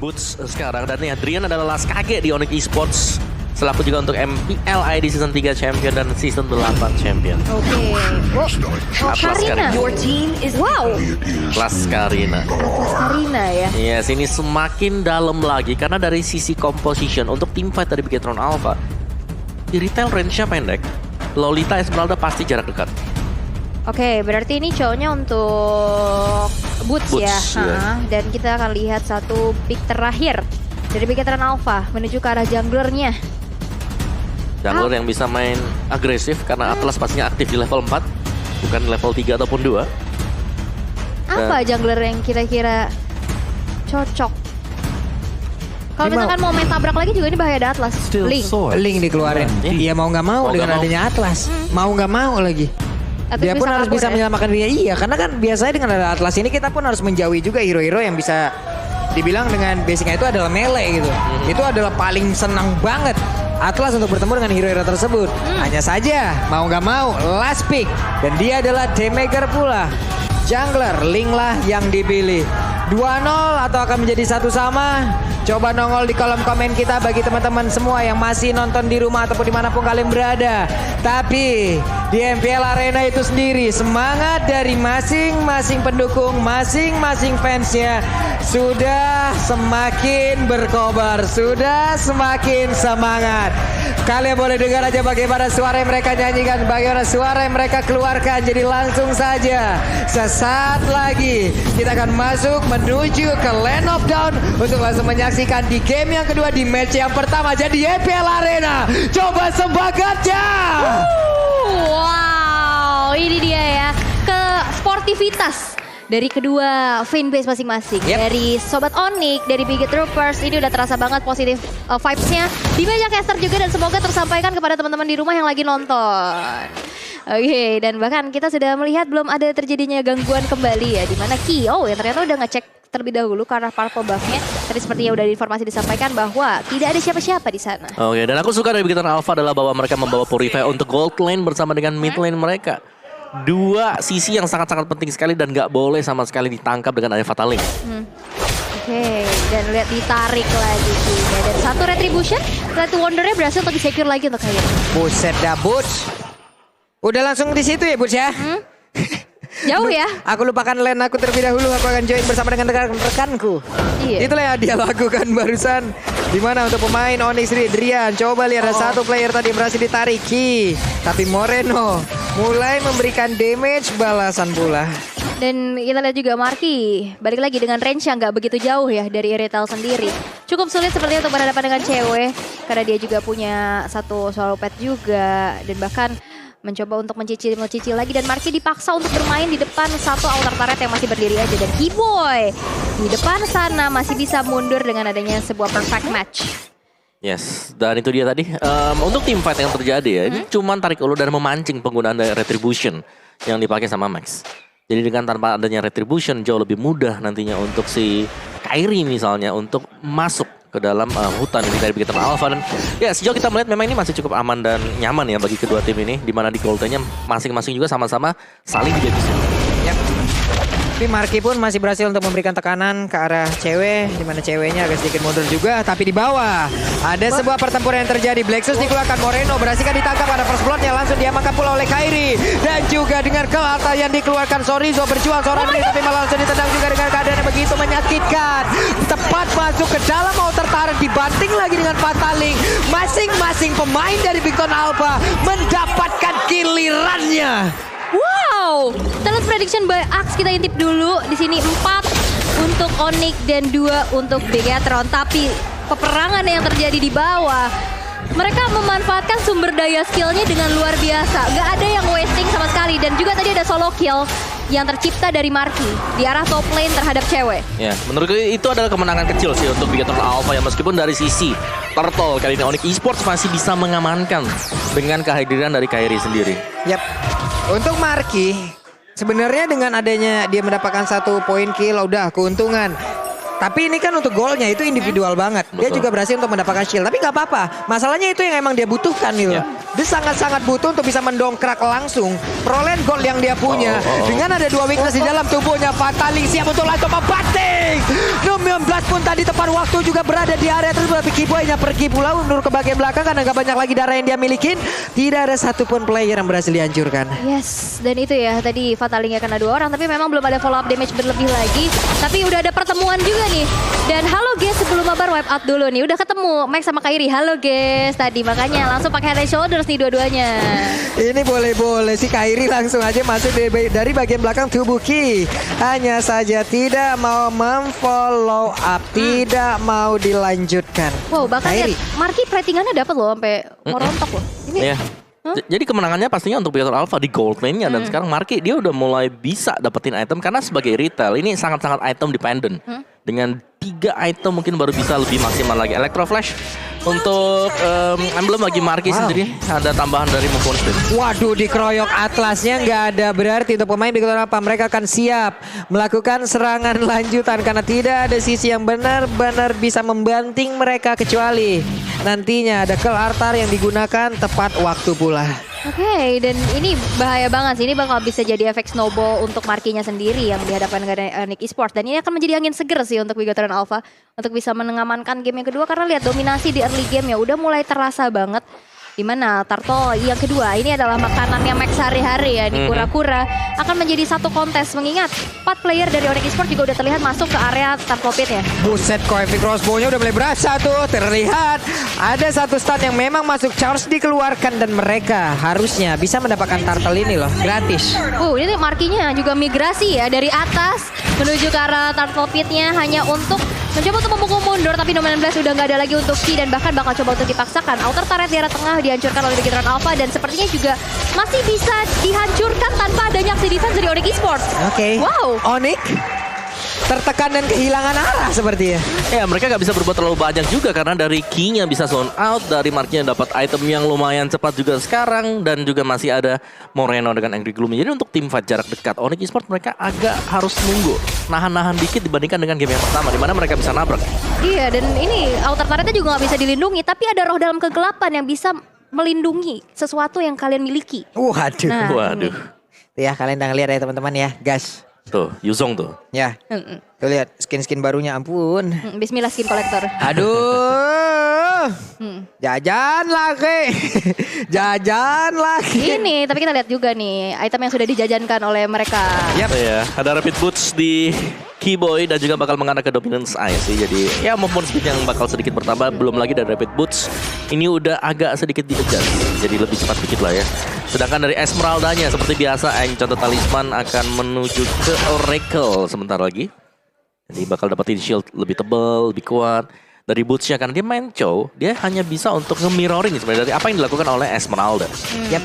Boots sekarang. Dan nih Adrian adalah last kage di Onyx Esports. Selaku juga untuk MPL ID Season 3 Champion dan Season 8 Champion. Oke. Atlas Karina. Karina. Wow. Atlas Karina. Atlas Karina ya. Yes, ini semakin dalam lagi. Karena dari sisi composition untuk teamfight dari Bigetron Alpha. Di retail range-nya pendek. Lolita Esmeralda pasti jarak dekat. Oke, berarti ini cowoknya untuk Boots ya. Ya. Dan kita akan lihat satu pick terakhir dari Bigetron Alpha menuju ke arah junglernya. Jungler yang bisa main agresif karena Atlas pastinya aktif di level 4, bukan level 3 ataupun 2. Apa jungler yang kira-kira cocok? Kalau misalkan mau main tabrak lagi juga ini bahaya ada Atlas. Link dikeluarin. Iya mau nggak mau dengan adanya Atlas. Mau nggak mau lagi. Atau Dia pun harus bisa ya? menyelamatkan dirinya. Iya, karena kan biasanya dengan ada Atlas ini kita pun harus menjauhi juga hero-hero yang bisa dibilang dengan basicnya itu adalah melee gitu. Itu adalah paling senang banget Atlas untuk bertemu dengan hero-hero tersebut. Hanya saja mau nggak mau last pick dan dia adalah Demaker pula. Jungler Link lah yang dipilih. 2-0 atau akan menjadi 1 sama? Coba nongol di kolom komen kita bagi teman-teman semua yang masih nonton di rumah ataupun dimanapun kalian berada. Tapi di MPL Arena itu sendiri semangat dari masing-masing pendukung, masing-masing fansnya sudah semakin berkobar, sudah semakin semangat. Kalian boleh dengar aja bagaimana suara yang mereka nyanyikan, bagaimana suara yang mereka keluarkan. Jadi langsung saja sesaat lagi kita akan masuk menuju ke Land of Dawn untuk langsung menyaksikan di game yang kedua di match yang pertama. Jadi MPL Arena, coba semangatnya. Wow, ini dia ya. Ke sportivitas dari kedua fanbase masing-masing. Dari Sobat Onyx, dari Biget Troopers, ini udah terasa banget positif vibes-nya. Di banyak caster juga dan semoga tersampaikan kepada teman-teman di rumah yang lagi nonton. Oke, dan bahkan kita sudah melihat belum ada terjadinya gangguan kembali ya. Dimana Kyo yang ternyata udah ngecek terlebih dahulu karena purple buff-nya. Tadi seperti yang udah informasi disampaikan bahwa tidak ada siapa-siapa di sana. Oke, dan aku suka dari Bigetron Alpha adalah bahwa mereka membawa Purify untuk gold lane bersama dengan mid lane mereka. Dua sisi yang sangat-sangat penting sekali dan gak boleh sama sekali ditangkap dengan adanya Fatal Link. Oke, dan lihat ditarik lagi kayaknya. Dan satu retribution, satu wondernya berhasil untuk di-secure lagi untuk kalian. Buset dah Boots. Udah langsung di situ ya Boots ya? Jauh ya? Aku lupakan lane aku terlebih dahulu. Aku akan join bersama dengan rekan-rekanku. Iya. Itulah yang dia lakukan barusan. Dimana untuk pemain Onyx Drian. Coba lihat ada satu player tadi berhasil ditarik Ki. Tapi Moreno mulai memberikan damage balasan pula. Dan kita lihat juga Marky balik lagi dengan range yang nggak begitu jauh ya dari Retail sendiri. Cukup sulit sepertinya untuk berhadapan dengan cewek. Karena dia juga punya satu solo pet juga. Dan bahkan mencoba untuk mencicil lagi. Dan Marky dipaksa untuk bermain di depan satu altar turret yang masih berdiri aja. Dan Keyboy di depan sana masih bisa mundur dengan adanya sebuah perfect match. Yes, dan itu dia tadi. Untuk team fight yang terjadi ya, ini cuman tarik ulur dan memancing penggunaan dari Retribution yang dipakai sama Max. Jadi dengan tanpa adanya Retribution jauh lebih mudah nantinya untuk si Kairi misalnya untuk masuk ke dalam hutan ini dari Bigetron Alpha. Dan ya sejauh kita melihat memang ini masih cukup aman dan nyaman ya bagi kedua tim ini. Dimana di gold lane-nya masing-masing juga sama-sama saling dijaga. Yap. Tapi Marky pun masih berhasil untuk memberikan tekanan ke arah cewek. Dimana ceweknya agak sedikit mundur juga. Tapi di bawah ada sebuah pertempuran yang terjadi. Blacksus dikeluarkan, Moreno berhasilkan ditangkap. Ada first blood-nya langsung diamankan pula oleh Kairi. Dan juga dengan kelata yang dikeluarkan Sorizo berjuang seorang diri. Tapi malah langsung ditendang juga dengan keadaan yang begitu menyakitkan. Tepat masuk ke dalam outer turret. Dibanting lagi dengan Fatal Link. Masing-masing pemain dari Bigetron Alpha mendapatkan gilirannya. Wow, talent prediction by Axe kita intip dulu. Di sini 4 untuk Onyx dan 2 untuk Bigetron. Tapi peperangan yang terjadi di bawah, mereka memanfaatkan sumber daya skillnya dengan luar biasa. Gak ada yang wasting sama sekali. Dan juga tadi ada solo kill yang tercipta dari Marky di arah top lane terhadap cewek. Ya, menurutku itu adalah kemenangan kecil sih untuk Bigetron Alpha ya, meskipun dari sisi Turtle kali ini Onyx Esports masih bisa mengamankan dengan kehadiran dari Kairi sendiri. Yap. Untuk Marky, sebenarnya dengan adanya dia mendapatkan 1 poin kill, udah keuntungan. Tapi ini kan untuk golnya itu individual banget. Dia juga berhasil untuk mendapatkan shield. Tapi nggak apa-apa. Masalahnya itu yang emang dia butuhkan gitu. Dia sangat-sangat butuh untuk bisa mendongkrak langsung perolehan gold yang dia punya. Dengan ada 2 weakness di dalam tubuhnya. Fatal Link siap untuk langsung membanting. pun tadi tepat waktu juga berada di area tersebut. Tapi Kiboy-nya pergi pula mundur ke bagian belakang karena gak banyak lagi darah yang dia milikin. Tidak ada satupun player yang berhasil dihancurkan. Yes, dan itu ya tadi Fatalingnya kena 2 orang, tapi memang belum ada follow up damage berlebih lagi. Tapi udah ada pertemuan juga nih. Dan halo guys, sebelum mabar wipe out dulu nih. Udah ketemu Max sama Kairi. Halo guys, tadi makanya langsung pakai head and shoulders nih dua-duanya. Ini boleh-boleh si Kairi langsung aja masuk dari bagian belakang tubuh Ki. Hanya saja tidak mau memfollow up, tidak mau dilanjutkan. Wow, bahkan Kairi. lihat Marky ratingannya dapat loh sampai merontok loh. Ini Iya. Jadi kemenangannya pastinya untuk Beator Alpha di gold lane-nya dan sekarang Marky dia udah mulai bisa dapetin item karena sebagai retail ini sangat-sangat item dependent. Dengan 3 item mungkin baru bisa lebih maksimal lagi. Electro Flash untuk emblem bagi Marky sendiri ada tambahan dari Mufon Spin. Waduh, dikeroyok Atlasnya nggak ada. Berarti untuk pemain Beator Alpha mereka akan siap melakukan serangan lanjutan karena tidak ada sisi yang benar-benar bisa membanting mereka kecuali nantinya ada Kel Artar yang digunakan tepat waktu pula. Oke, dan ini bahaya banget sih. Ini bakal bisa jadi efek snowball untuk Markinya sendiri yang dihadapkan dengan Onyx Esports. Dan ini akan menjadi angin seger sih untuk Bigoteran Alpha untuk bisa mengamankan game yang kedua. Karena lihat dominasi di early game ya udah mulai terasa banget. Dimana Tarto yang kedua ini adalah makanannya Max sehari-hari ya di Kura-Kura akan menjadi satu kontes. Mengingat 4 player dari Onyx Esports juga udah terlihat masuk ke area Tarto Pit ya. Buset, Koevi crossbow-nya udah mulai berasa tuh. Terlihat ada satu stun yang memang masuk, charge dikeluarkan dan mereka harusnya bisa mendapatkan turtle ini loh, gratis. Ini Markinya juga migrasi ya dari atas menuju ke arah Turtle Pit-nya hanya untuk mencoba untuk memukul mundur, tapi Dominant Blast udah nggak ada lagi untuk Ki dan bahkan bakal coba untuk dipaksakan. Outer turret di arah tengah dihancurkan oleh Bigoteran Alpha dan sepertinya juga masih bisa dihancurkan tanpa adanya aksi defense dari Onyx Esports. Oke. Wow. Onyx tertekan dan kehilangan arah sepertinya. Ya mereka gak bisa berbuat terlalu banyak juga karena dari Key-nya bisa zone out, dari Mark-nya dapat item yang lumayan cepat juga sekarang dan juga masih ada Moreno dengan Angry Gloomy. Jadi untuk tim fight jarak dekat Onyx Esports mereka agak harus nunggu, nahan-nahan dikit dibandingkan dengan game yang pertama di mana mereka bisa nabrak. Iya, dan ini outer turretnya juga nggak bisa dilindungi, tapi ada roh dalam kegelapan yang bisa melindungi sesuatu yang kalian miliki. Waduh. Nah, Waduh. Ya kalian udah ngeliat ya teman-teman ya, gas. Tuh, Yuzong tuh. Ya. Tuh lihat skin-skin barunya, ampun. Bismillah skin collector. Aduh. Jajan lagi. Jajan lagi. Ini, tapi kita lihat juga nih item yang sudah dijajankan oleh mereka. Yap. Ya, ada Rapid Boots di Keyboy dan juga bakal mengarah ke Dominance Eye sih. Jadi ya movement speed yang bakal sedikit bertambah. Belum lagi dari Rapid Boots. Ini udah agak sedikit di-adjust. Jadi lebih cepat dikit lah ya. Sedangkan dari Esmeralda-nya seperti biasa Contoh Talisman akan menuju ke Oracle sebentar lagi. Jadi bakal dapetin shield lebih tebal, lebih kuat. Dari Boots-nya karena dia main Chow, dia hanya bisa untuk nge-mirroring sebenarnya dari apa yang dilakukan oleh Esmeralda. Yap.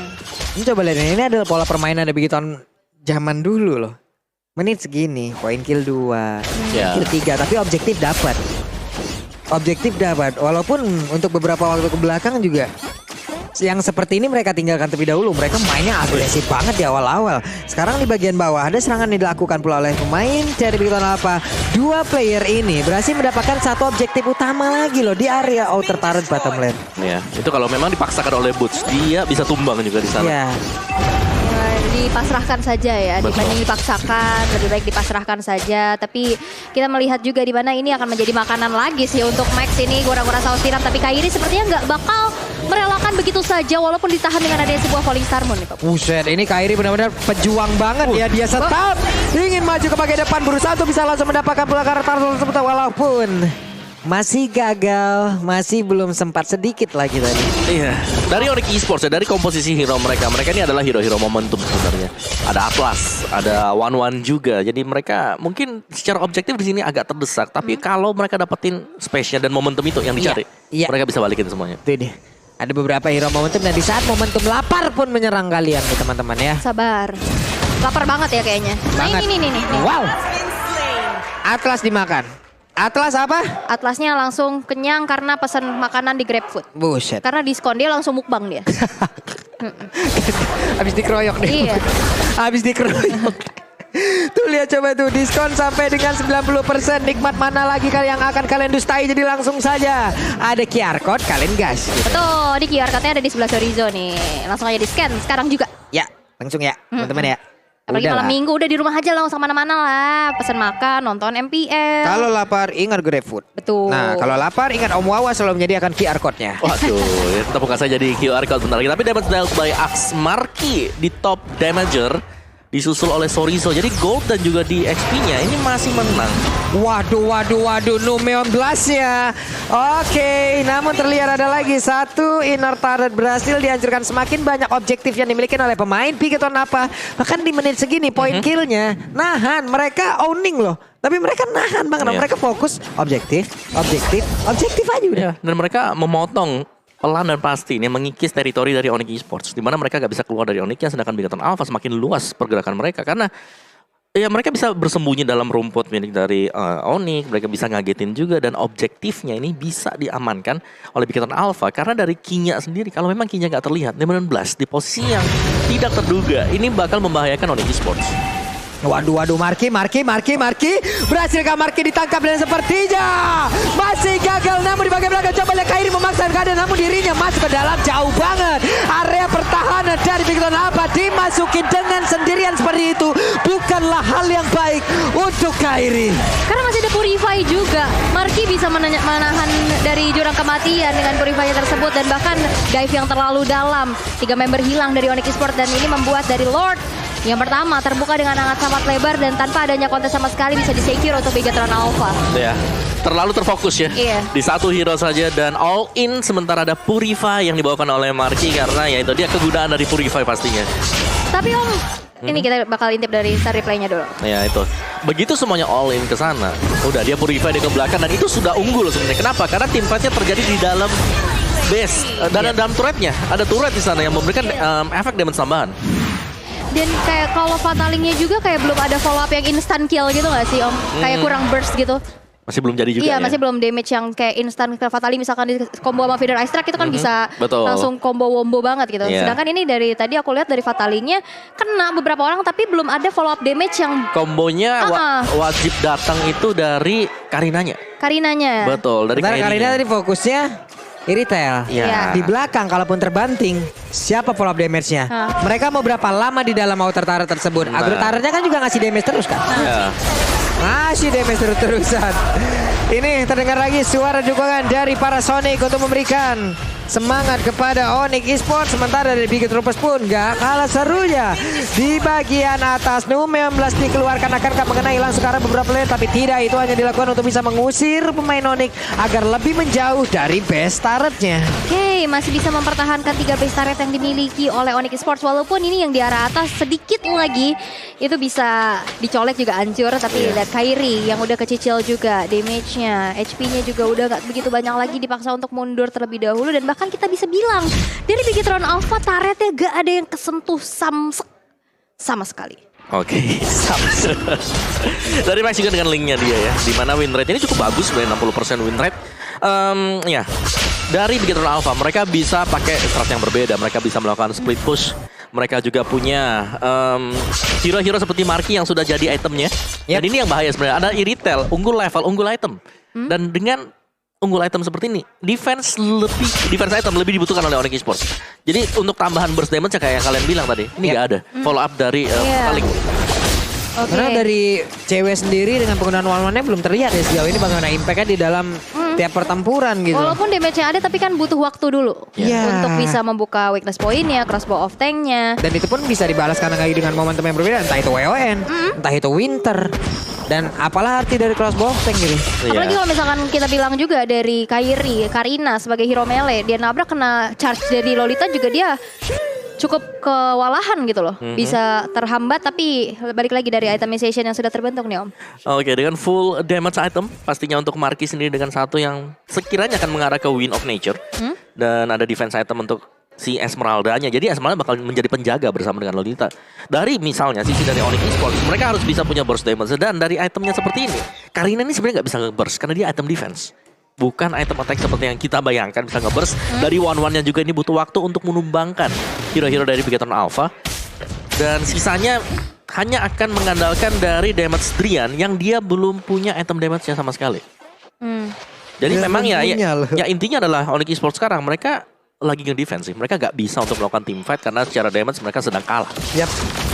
Ini coba lihat ini adalah pola permainan dari Bigoteran zaman dulu loh. Menit segini, poin kill 2, Ya. kill 3, tapi objektif dapat. Objektif dapat, walaupun untuk beberapa waktu ke belakang juga yang seperti ini mereka tinggalkan terlebih dahulu. Mereka mainnya agresif banget di awal-awal. Sekarang di bagian bawah ada serangan yang dilakukan pula oleh pemain dari Bigoteran Alpha. 2 player ini berhasil mendapatkan satu objektif utama lagi loh di area outer turret bottom lane. Ya, itu kalau memang dipaksakan oleh Boots, dia bisa tumbang juga di sana. Ya. Dipasrahkan saja ya, Betul. dibanding dipaksakan, lebih baik dipasrahkan saja. Tapi kita melihat juga di mana ini akan menjadi makanan lagi sih untuk Max ini. Gora-gora saus tiram, tapi Kairi sepertinya nggak bakal merelakan begitu saja walaupun ditahan dengan adanya sebuah Falling Star Moon nih Pak. Buset, ini Kairi benar-benar pejuang banget ya. Dia tetap ingin maju ke bagian depan, berusaha untuk bisa langsung mendapatkan bola karakter tersebut walaupun masih gagal, masih belum sempat sedikit lagi tadi. Iya, dari Onyx Esports ya, dari komposisi hero mereka. Mereka ini adalah hero-hero momentum sebenarnya. Ada Atlas, ada One juga. Jadi mereka mungkin secara objektif di sini agak terdesak. Tapi kalau mereka dapetin space-nya dan momentum itu yang dicari, Iya. mereka bisa balikin semuanya. Tuh deh. Ada beberapa hero momentum dan di saat momentum lapar pun menyerang kalian nih teman-teman ya. Sabar. Lapar banget ya kayaknya. Nah Banget. ini nih. Wow. Atlas dimakan. Atlas apa? Atlasnya langsung kenyang karena pesan makanan di GrabFood. Buset. Karena diskon dia langsung mukbang dia. Habis dikeroyok nih. Iya. Habis dikeroyok. Tuh lihat coba tuh diskon sampai dengan 90%. Nikmat mana lagi yang akan kalian dustai, jadi langsung saja ada QR code kalian gas. Betul, di QR code-nya ada di sebelah Chorizo nih. Langsung aja di scan sekarang juga. Ya, langsung ya teman-teman ya. Apalagi Udahlah. malam minggu udah di rumah aja lah, nggak usah mana-mana lah. Pesan makan, nonton MPL. Kalau lapar ingat GrabFood. Betul. Nah, kalau lapar ingat Om Wawa selalu menyediakan QR code-nya. Waduh, kita buka saja di QR code bentar lagi. Tapi damage dealt by Axe Marky di top damager disusul oleh Sorizo. Jadi gold dan juga di XP-nya ini masih menang. Waduh, Numeon Blast ya. Oke, namun terlihat ada lagi satu inner turret berhasil dihancurkan. Semakin banyak objektif yang dimiliki oleh pemain Bigetron apa. Bahkan di menit segini poin killnya nahan. Mereka owning loh. Tapi mereka nahan banget. Iya. Mereka fokus objektif aja udah. Ya, dan mereka memotong pelan dan pasti ini mengikis teritori dari Onyx Esports, di mana mereka gak bisa keluar dari Onyx, sedangkan Bigetron Alpha semakin luas pergerakan mereka karena ya mereka bisa bersembunyi dalam rumput milik dari Onyx, mereka bisa ngagetin juga dan objektifnya ini bisa diamankan oleh Bigetron Alpha karena dari Kinya sendiri, kalau memang Kinya gak terlihat, Demon Blast di posisi yang tidak terduga ini bakal membahayakan Onyx Esports. Waduh, Marky. Berhasilkah Marky ditangkap dan sepertinya masih gagal. Namun di bagian belakang coba lihat Kairi memaksa keadaan, namun dirinya masuk ke dalam jauh banget. Area pertahanan dari Bigetron apa dimasukin dengan sendirian seperti itu bukanlah hal yang baik untuk Kairi. Karena masih ada Purify juga. Marky bisa menahan dari jurang kematian dengan Purify tersebut dan bahkan dive yang terlalu dalam. 3 member hilang dari Onyx Esports dan ini membuat dari Lord yang pertama terbuka dengan sangat lebar dan tanpa adanya kontes sama sekali bisa di-secure untuk Bigetron Alpha. Ya, terlalu terfokus ya. Iya. Di satu hero saja dan all in sementara ada Purify yang dibawakan oleh Marky karena ya itu dia kegunaan dari Purify pastinya. Tapi Om, ini kita bakal intip dari start replaynya dulu. Ya itu. Begitu semuanya all in ke sana, udah dia Purify dia ke belakang dan itu sudah unggul sebenarnya. Kenapa? Karena tim fightnya terjadi di dalam base dan dalam turretnya. Ada turret di sana yang memberikan efek damage tambahan. Dan kayak kalau fatalingnya juga kayak belum ada follow up yang instant kill gitu gak sih Om? Kayak kurang burst gitu. Masih belum jadi juga Iya, ya. masih belum damage yang kayak instant ke fataling misalkan di combo sama Feeder Ice Strike itu kan bisa Betul. langsung combo wombo banget gitu. Iya. Sedangkan ini dari tadi aku lihat dari fatalingnya kena beberapa orang tapi belum ada follow up damage yang Kombonya wajib datang itu dari Karinanya. Karinanya. Betul, dari Sementara Karina Karinanya. tadi fokusnya Iritel. Iya. Di belakang kalaupun terbanting, siapa follow up damage-nya? Mereka mau berapa lama di dalam outer turret tersebut? Nah. Agro turretnya kan juga ngasih damage terus kan? Ya. Masih damage terus-terusan. Ini terdengar lagi suara dukungan dari para Sonic untuk memberikan semangat kepada Onyx Esports. Sementara dari Bigetron pun gak kalah serunya. Di bagian atas Numeon Blast dikeluarkan akankah mengenai langsung ke arah beberapa player. Tapi tidak, itu hanya dilakukan untuk bisa mengusir pemain Onyx agar lebih menjauh dari base turretnya. Oke, masih bisa mempertahankan 3 base turret yang dimiliki oleh Onyx Esports. Walaupun ini yang di arah atas sedikit lagi itu bisa dicolek juga hancur. Tapi lihat Kairi yang udah kecicil juga damage-nya, HP-nya juga udah gak begitu banyak lagi, dipaksa untuk mundur terlebih dahulu. Dan bahkan kita bisa bilang dari Bigetron Alpha turretnya gak ada yang kesentuh sama sekali. Oke, dari Max juga dengan linknya dia ya, di mana win rate ini cukup bagus, sebenarnya 60% win rate. Ya, dari Bigetron Alpha mereka bisa pakai strat yang berbeda, mereka bisa melakukan split push. Mereka juga punya hero-hero seperti Marky yang sudah jadi itemnya. Dan ini yang bahaya sebenarnya. Ada Iritel, unggul level, unggul item. Dan dengan unggul item seperti ini, defense item lebih dibutuhkan oleh Onyx Esports. Jadi untuk tambahan burst damage kayak yang kalian bilang tadi, ini nggak ada follow up dari paling. Oke. Karena dari cewek sendiri dengan penggunaan one-one-nya belum terlihat ya sejauh ini bagaimana impact-nya di dalam tiap pertempuran gitu. Walaupun damage-nya ada tapi kan butuh waktu dulu Iya. untuk bisa membuka weakness point-nya, crossbow of tank-nya. Dan itu pun bisa dibalas karena lagi dengan momentum yang berbeda. Entah itu WON, entah itu Winter. Dan apalah arti dari crossbow of tank gitu. Apalagi kalau misalkan kita bilang juga dari Karina sebagai hero melee, dia nabrak kena charge dari Lolita juga dia cukup kewalahan gitu loh. Bisa terhambat tapi balik lagi dari itemization yang sudah terbentuk nih Om. Oke, dengan full damage item pastinya untuk Marky sendiri dengan satu yang sekiranya akan mengarah ke Wind of Nature. Dan ada defense item untuk si Esmeralda-nya. Jadi Esmeralda bakal menjadi penjaga bersama dengan Lolita. Dari misalnya sisi dari Onyx Esports, mereka harus bisa punya burst damage. Dan dari itemnya seperti ini, Karina ini sebenarnya nggak bisa nge-burst karena dia item defense. Bukan item attack seperti yang kita bayangkan bisa nge-burst. Dari one-one-nya juga ini butuh waktu untuk menumbangkan hero-hero dari Bigetron Alpha. Dan sisanya hanya akan mengandalkan dari damage Drian yang dia belum punya item damage-nya sama sekali. Jadi Ya, memang ya loh. intinya adalah Onyx Esports sekarang mereka lagi nge-defense sih. Mereka nggak bisa untuk melakukan team fight karena secara damage mereka sedang kalah. Yap.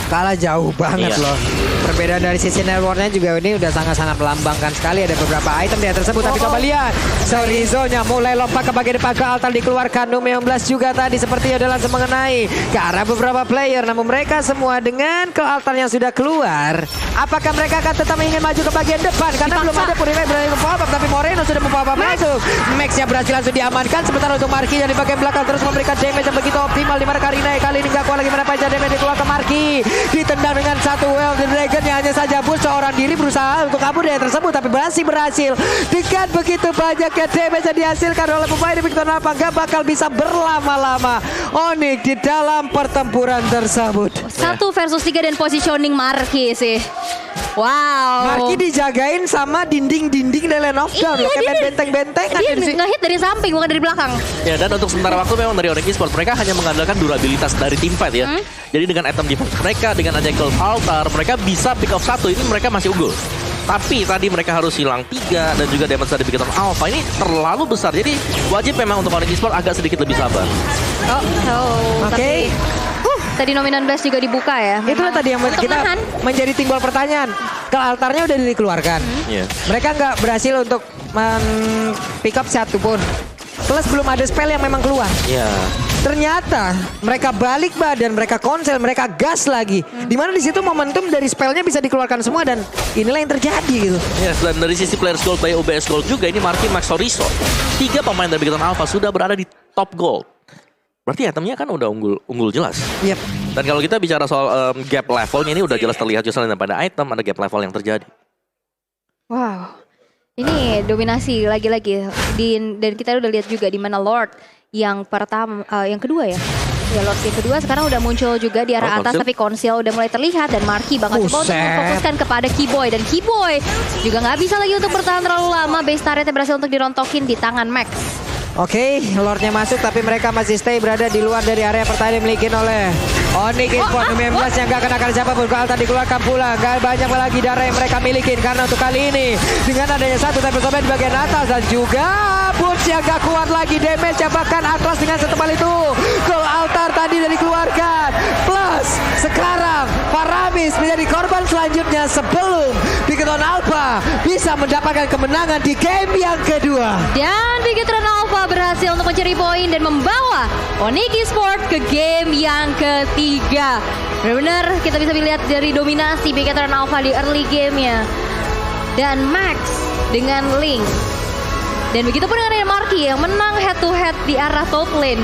kalah jauh banget Iya. loh. Perbedaan dari sisi networknya juga ini udah sangat-sangat melambangkan sekali. Ada beberapa item di tersebut. Tapi coba lihat. Sorizo-nya mulai lompat ke bagian depan ke altar dikeluarkan. Numeon Blast juga tadi sepertinya udah langsung mengenai ke arah beberapa player. Namun mereka semua dengan ke altar yang sudah keluar. Apakah mereka akan tetap ingin maju ke bagian depan? Karena belum ada Purify berani membawa up. Tapi Moreno sudah membawa up masuk. Max-nya berhasil langsung diamankan. Sementara untuk Marki yang di bagian belakang terus memberikan damage yang begitu optimal. Dimana Karina kali ini gak kuat lagi mendapatkan damage dikeluarkan Marki. Ditendang dengan satu Well the Dragon yang hanya saja boost seorang diri berusaha untuk kabur dari tersebut. Tapi berhasil. Dengan begitu banyaknya damage yang dihasilkan oleh pemain di Victor Alpha gak bakal bisa berlama-lama Onyx di dalam pertempuran tersebut. 1 versus 3 dan positioning Marki sih. Wow. Marki dijagain sama dinding-dinding dari Land of Dawn. Iya, Kayak dia- benteng-bentengan Dia di sini. ngehit dari samping bukan dari belakang. Ya, dan untuk sementara waktu memang dari Onyx Esports mereka hanya mengandalkan durabilitas dari team fight ya. Jadi dengan item defense mereka, dengan adanya Gold Altar, mereka bisa pick off 1, ini mereka masih unggul. Tapi tadi mereka harus hilang 3 dan juga damage dari Bigoton Alpha ini terlalu besar. Jadi wajib memang untuk Onyx Esports agak sedikit lebih sabar. Oke. Tadi Nominan Blast juga dibuka ya. Itulah tadi yang Untuk kita nahan. menjadi timbul pertanyaan. Ke altarnya udah dikeluarkan. Iya. Mereka nggak berhasil untuk pick up satu pun. Plus belum ada spell yang memang keluar. Iya. Ternyata mereka balik badan, mereka konsel, mereka gas lagi. Dimana di situ momentum dari spellnya bisa dikeluarkan semua dan inilah yang terjadi gitu. Yes, dan dari sisi Players Gold by OBS Gold juga ini Marky Max Sorizo. 3 pemain dari Bigoton Alpha sudah berada di top gold. Berarti itemnya kan udah unggul jelas. Yep. Dan kalau kita bicara soal gap levelnya ini udah jelas terlihat justru pada item ada gap level yang terjadi. Wow. Ini dominasi lagi-lagi dan kita udah lihat juga di mana Lord yang pertama yang kedua ya. Ya Lord yang kedua sekarang udah muncul juga di arah atas Konsil. tapi Konsil udah mulai terlihat dan Marky bakal coba untuk Buset. memfokuskan kepada Keyboy dan Keyboy juga nggak bisa lagi untuk bertahan terlalu lama. Base turretnya berhasil untuk dirontokin di tangan Max. Oke, Lordnya masuk tapi mereka masih stay berada di luar dari area pertahanan dimiliki oleh Onyx Esports. Numeon Blast yang gak kenakan siapapun. Ke altar dikeluarkan pula. Gak banyak lagi darah yang mereka miliki karena untuk kali ini dengan adanya satu tapi sobat di bagian atas dan juga Boots yang gak kuat lagi damage yang bahkan Atlas dengan setebal itu. Ke altar tadi dari dikeluarkan. Plus sekarang Paramis menjadi korban selanjutnya sebelum Bigoton Alpha bisa mendapatkan kemenangan di game yang kedua. Dan Bigetron Alpha berhasil untuk mencuri poin dan membawa Onyx Esports ke game yang ketiga. Benar-benar kita bisa lihat dari dominasi Bigetron Alpha di early gamenya. Dan Max dengan Link. Dan begitu pun dengan Marky yang menang head to head di arah top lane.